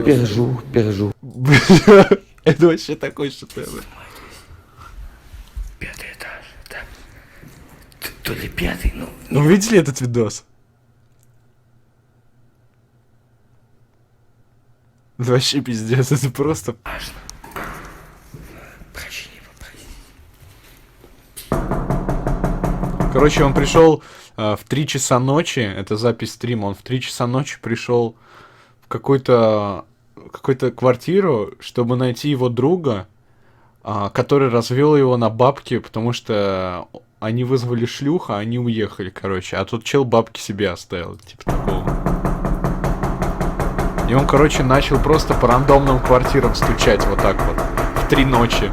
Пержу. Бля, это вообще такой шедевр. 5-й этаж, да. То ли 5-й, ну... Ну, вы видели этот видос? Это вообще пиздец, это просто... Важно. Прощения попросить. Короче, он пришел в 3 часа ночи, это запись стрима, он в 3 часа ночи пришел в какую-то квартиру, чтобы найти его друга, который развел его на бабки, потому что они вызвали шлюха, а они уехали, короче. А тут чел бабки себе оставил, типа такого. И он, короче, начал просто по рандомным квартирам стучать вот так вот в 3 ночи.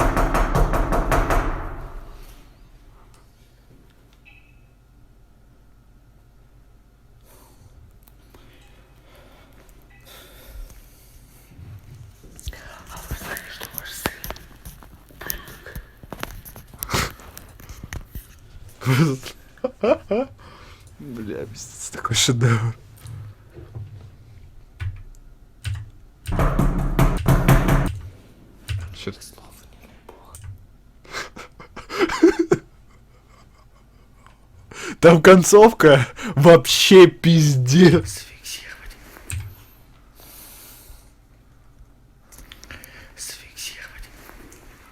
Бля, пиздец, такой шедевр. Что-то слово не. Там концовка вообще пиздец. Зафиксировать.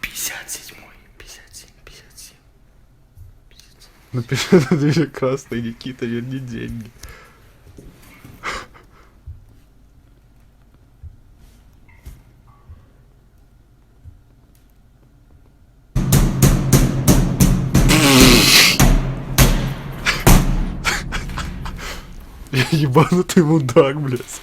57-й. 57. Напиши на двери красный Никита, верни деньги. Я ебанутый мудак, блядь.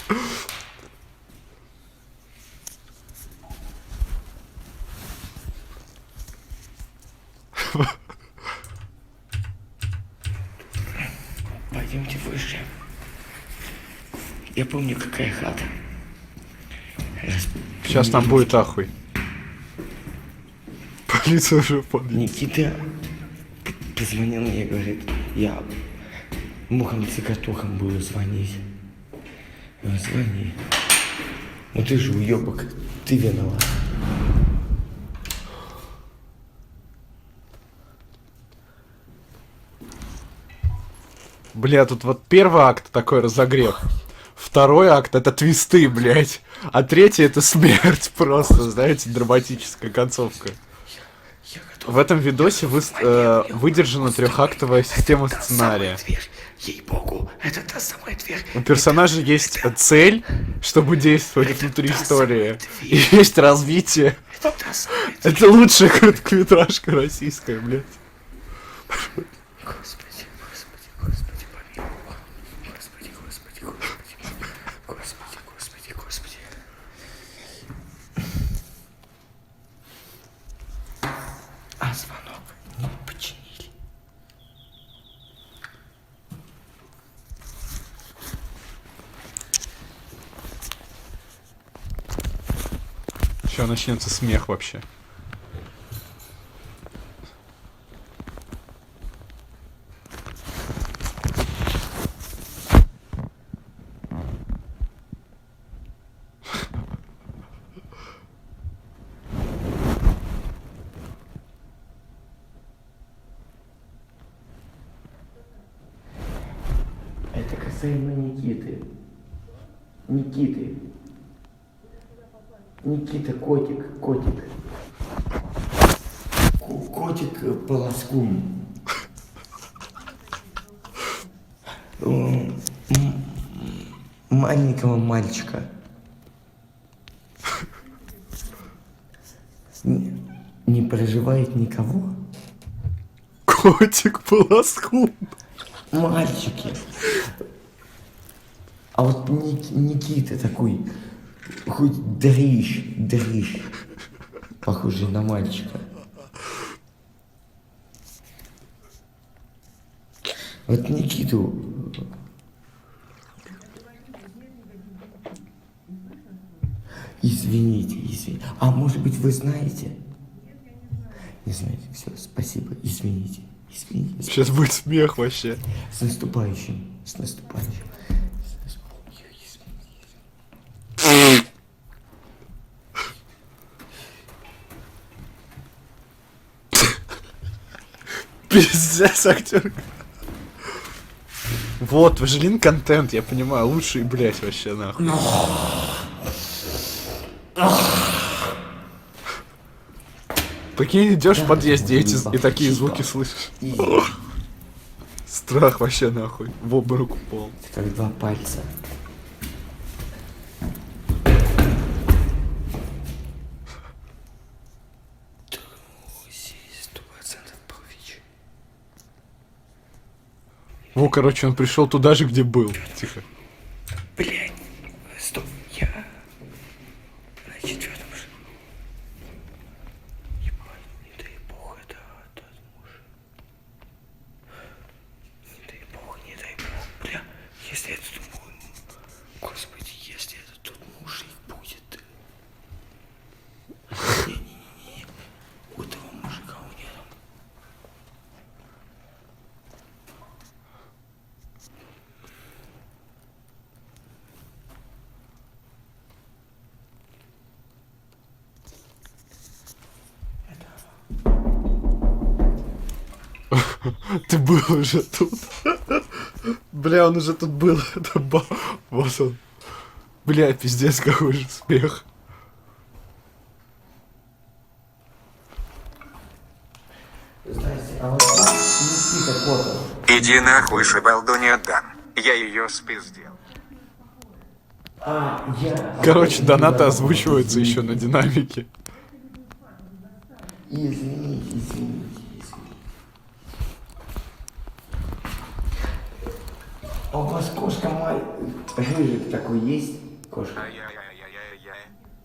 Пойдемте выше. Я помню, какая хата. Сейчас там будет ахуй. Полиция уже подъехала. Никита позвонил мне и говорит, я мухом цикатухом буду звонить. Я говорю, звони. Ну ты же уебок, ты виноват. Бля, тут вот первый акт такой разогрев. Второй акт это твисты, блядь. А третий это смерть просто, знаете, драматическая концовка. В этом видосе выдержана трехактовая система сценария. Ей-богу, это та самая дверь. У персонажа есть цель, чтобы действовать внутри истории. И есть развитие. Это лучшая короткометражка российская, блядь. Господи, помилуй. Господи. А звонок не починили. Сейчас начнется смех вообще. Это касаемо Никиты. Никита, котик. Котик полоскун. Маленького мальчика. Не проживает никого. Котик полоскун. Мальчики. А вот Никита такой, хоть дрищ, похожий на мальчика. Вот Никиту... Извините. А может быть вы знаете? Не знаете, все, спасибо, извините. Сейчас будет смех вообще. С наступающим. Пиздец, актер. Вот, Важелин контент, я понимаю, лучший, блять, вообще нахуй. Прикинь, идешь в подъезде и такие звуки слышишь. Страх вообще нахуй. В обморок упал. Как два пальца. Здесь 100% Павлович. Во, короче, он пришел туда же, где был. Тихо. Блять, стоп, я на 4-м же. Ебать, не дай бог, это тот муж. Не дай бог, не дай бог, бля, если это тот муж, господи, если это тот мужик будет. Не-не-не, у этого мужика у него. Ты был уже тут. Бля, он уже тут был. Это вот он. Бля, пиздец, какой же смех. Знаете, а вот Никита Котов. Иди нахуй, шибалду не отдам. Я ее спиздил. Короче, донаты озвучиваются еще на динамике. Извините. А у вас кошка рыжик такой есть? Кошка. Ай-яй-яй-яй-яй.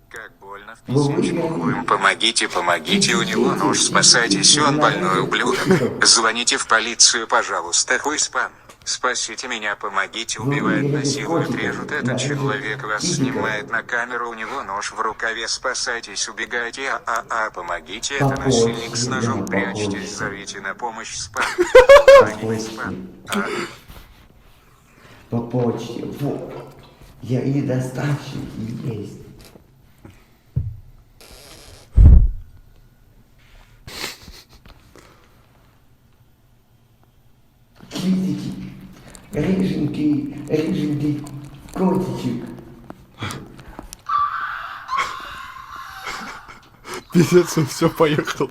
Как больно в писечку хуем. Помогите, помогите, у него нож, спасайтесь, он больной ублюдок. Звоните в полицию, пожалуйста, хуй спам. Спасите меня, помогите, убивает, насилует, режут. Этот человек вас снимает на камеру, у него нож в рукаве, спасайтесь, убегайте, помогите, это насильник с ножом, прячьтесь, зовите на помощь, спам. Звоните, спам. По почте. Вот. Я и доставщик и есть. Китики. Рыженький котичек. Пиздец, он все поехал.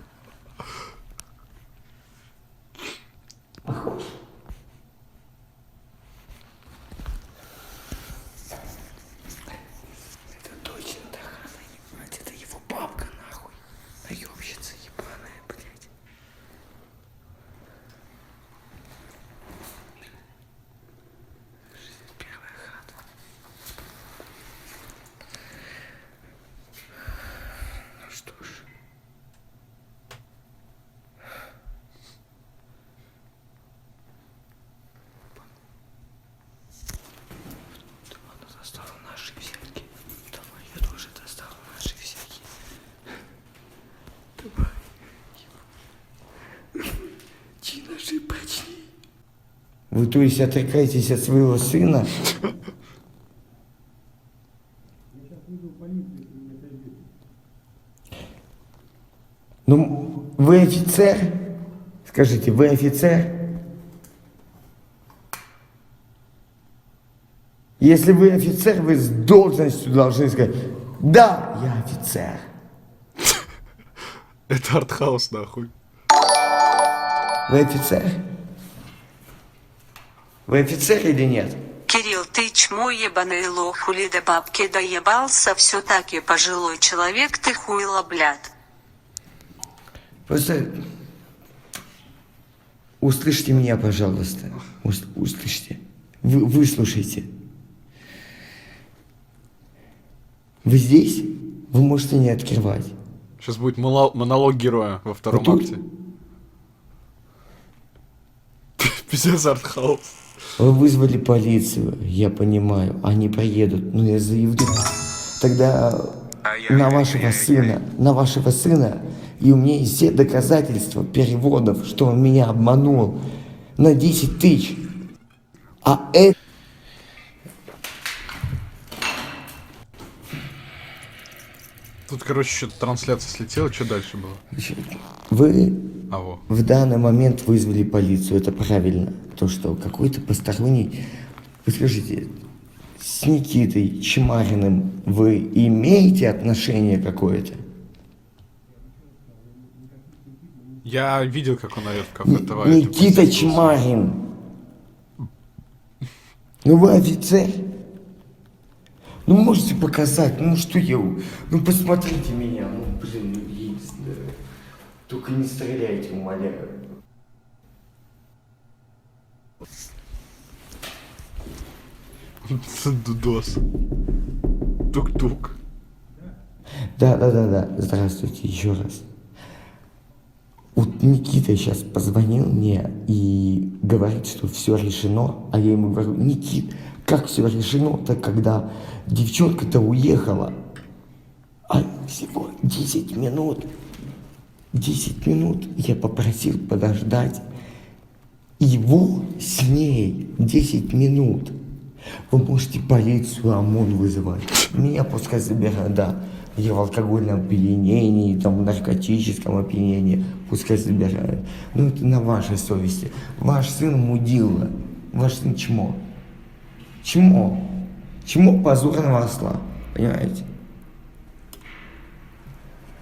Похож. Это точно Тахана, ебать, это его бабка нахуй. Наебщица ебаная, блядь. Первая хата. Ну что ж. Она достала наши взятки. Давай, я тоже достала наши взятки. Давай. Чи наши почти. Вы, то есть, отрекаетесь от своего сына? Ну, вы офицер? Скажите, вы офицер? Если вы офицер, вы с должностью должны сказать: да, я офицер. Это артхаус, нахуй. Вы офицер? Вы офицер или нет? Кирилл, ты чмо ебаный лох, хули до бабки доебался, все-таки пожилой человек, ты хуйло, блядь. Просто услышьте меня, пожалуйста. Услышьте. Выслушайте. Вы здесь? Вы можете не открывать. Сейчас будет монолог героя во втором Вот тут? акте. Пиздец, артхаус. Вы вызвали полицию, я понимаю. Они поедут, но я заявлю. Тогда на вашего сына, и у меня есть все доказательства переводов, что он меня обманул на 10 тысяч. А это... Тут, короче, что-то трансляция слетела, что дальше было? Вы Аво. в данный момент вызвали полицию, это правильно. То, что какой-то посторонний... Вы скажите, с Никитой Чемариным вы имеете отношение какое-то? Я видел, как он орёт в кафе, товарищ. Никита Чемарин! Ну вы офицер? Ну можете показать, ну что я... Ну посмотрите меня, ну блин, ну есть, да. Только не стреляйте, умоляю. Дудос. Тук-тук. Да. Здравствуйте еще раз. Вот Никита сейчас позвонил мне и говорит, что все решено. А я ему говорю: Никит, как все решено-то, когда девчонка-то уехала? А всего 10 минут. 10 минут я попросил подождать его с ней 10 минут. Вы можете полицию, ОМОН вызывать. Меня пускай забирают, да. Я в алкогольном опьянении, там, в наркотическом опьянении. Пускай забирают. Но это на вашей совести. Ваш сын мудила. Ваш сын чмо. Чмо. Чмо позорного осла. Понимаете?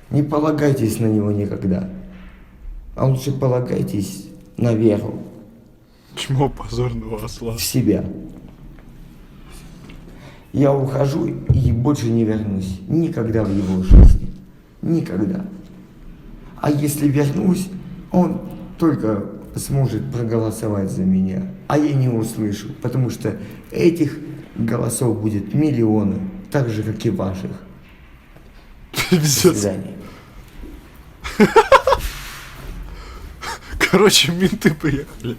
Не полагайтесь на него никогда. А лучше полагайтесь на веру. Чмо позорного осла. В себя. Я ухожу и больше не вернусь. Никогда в его жизни. Никогда. А если вернусь, он только сможет проголосовать за меня. А я не услышу, потому что этих голосов будет миллионы, так же, как и ваших. До свидания. Короче, менты приехали.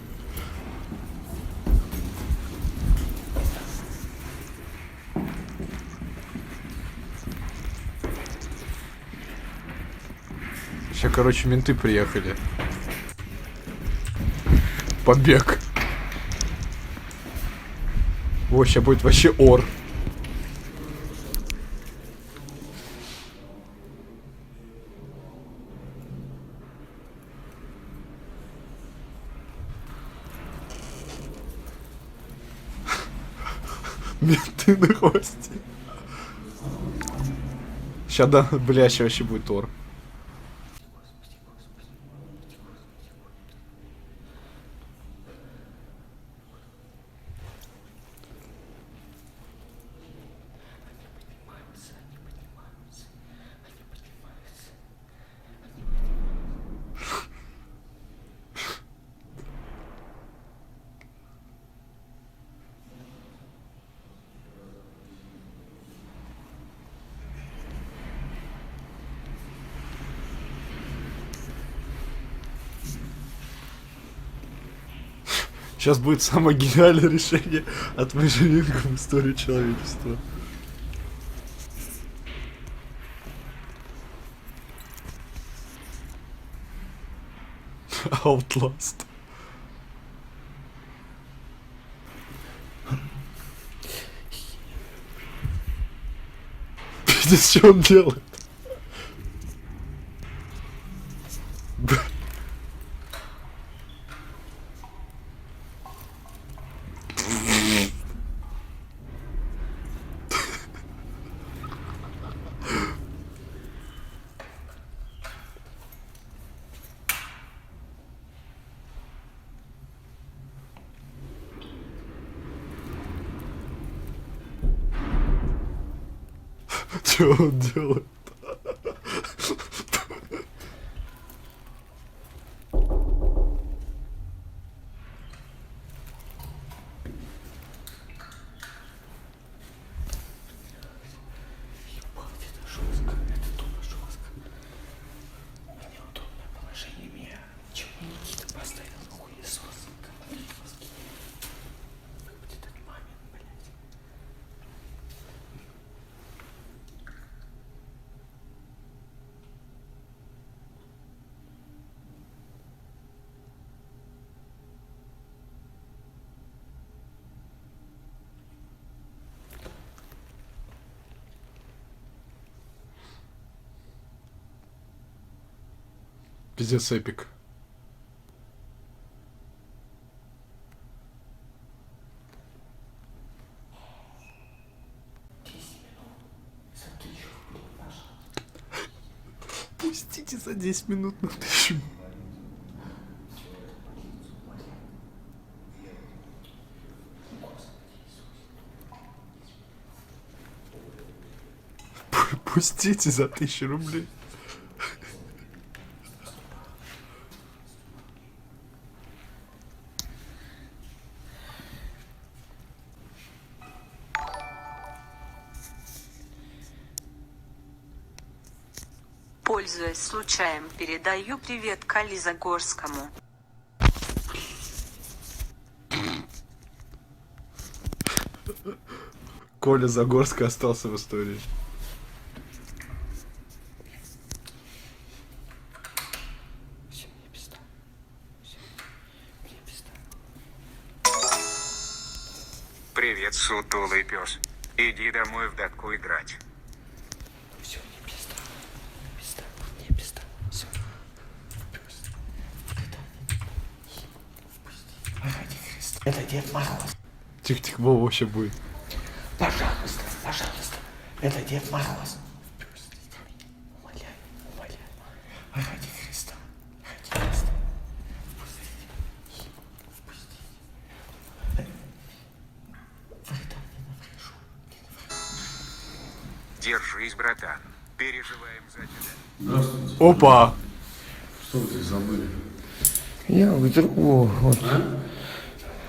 Сейчас, короче, менты приехали. Побег. О, сейчас будет вообще ор. Менты на хвосте. Сейчас, да, бля, сейчас вообще будет ор. Сейчас будет самое гениальное решение от Мэжелинга в истории человечества. Outlast. Пиздец, что он делает? Что он делает? Пиздец эпик. Пустите за 10 минут на 1000. Пустите за 1000 рублей. Пользуясь случаем, передаю привет Кали Загорскому. Коля Загорский остался в истории. Все, мне пизда. Все, мне пизда. Привет, сутулый пес. Иди домой в датку играть. Все, мне пизда. Пизда. Мне пизда. Все. Ради Христа. Это Дед Мороз. Тихо-тихо, Вова вообще будет. Пожалуйста, пожалуйста. Это Дед Мороз. Умоляю, умоляю. Ради Христа. Ради Христа. Впустите. Впустите. Вреда не наврешу. Держись, братан. Переживаем за тебя. Здравствуйте. Опа! Что вы здесь забыли? Я вдруг вот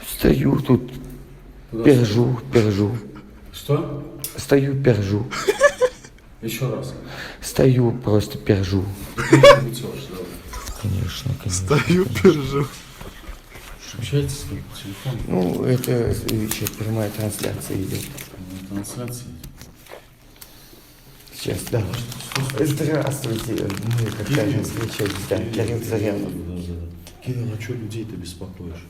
стою тут, пержу. Что? Стою, пержу. Еще раз. Стою, просто пержу. Метешь, да. Конечно, конечно. Стою, пержу. Общайтесь с ним по телефону. Ну, это сейчас прямая трансляция идет. На трансляции. Сейчас, да. Здравствуйте. Мы когда-то встречались, да, Кирилл Зарянов. Да. Кирилл, а что людей-то беспокоишь?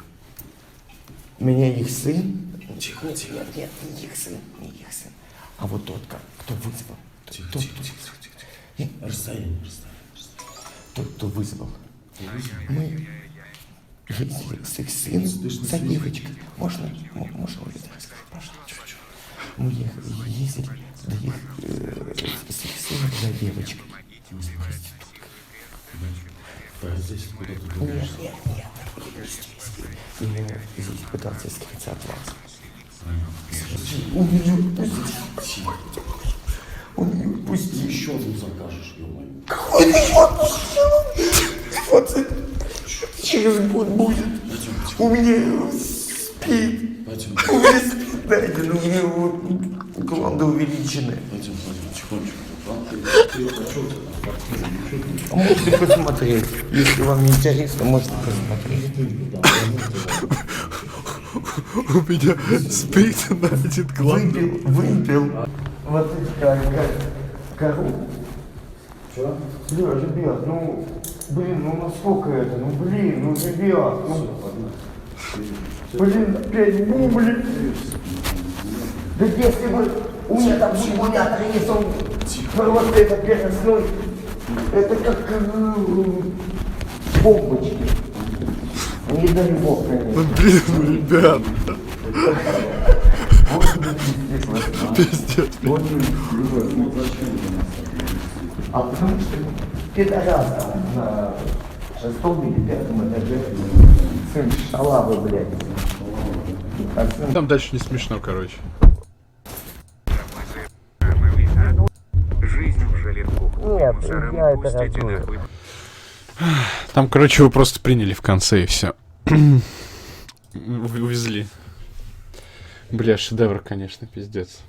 Меня их сын. Тихо, тихо. Нет, не их сын, не их сын. А вот тот, кто вызвал. Тихо, Тот, тихо, кто- тихо, тихо, тихо. Расстояние. Тот, кто вызвал. Мы ездили с их сыном за девочкой. Можно улица рассказать, пожалуйста? Мы ездили до их, с их сыном за девочкой. Да, здесь куда ты Нет, думаешь? нет, здесь. Я здесь пытался скрыться от вас. Он меня пусти. Еще одну закажешь, ё-моё. Какой ты его отпустил? 20 через год будет. У меня спит. Пойдем, У меня спит, дайте, ну у меня вот гланды увеличены. пойдем, тихонечко. Ты а что ты там в квартире? Ничего ты не А можете посмотреть, если вам интересно, можете посмотреть. У меня спит на один глаз. Выпил. Вот это корову. Что? Ребят, ну, блин, ну насколько это, ну, блин, ну, ребят, ну, блин, опять бублик. Да если бы у меня там симулятор есть, он просто это переносной, это как бомбочки. Не дай бог, конечно. Блин, ребят. Вот Пиздец. Вот, а потому что пидорас там на 6-м или 5-м этаже сын шалавы, блядь. А сын Там дальше не смешно, короче. Жизнь в жилетку. Нет, Мусорам я это пустите раздую. нахуй. Там, короче, его просто приняли в конце и все. Увезли. Бля, шедевр, конечно, пиздец.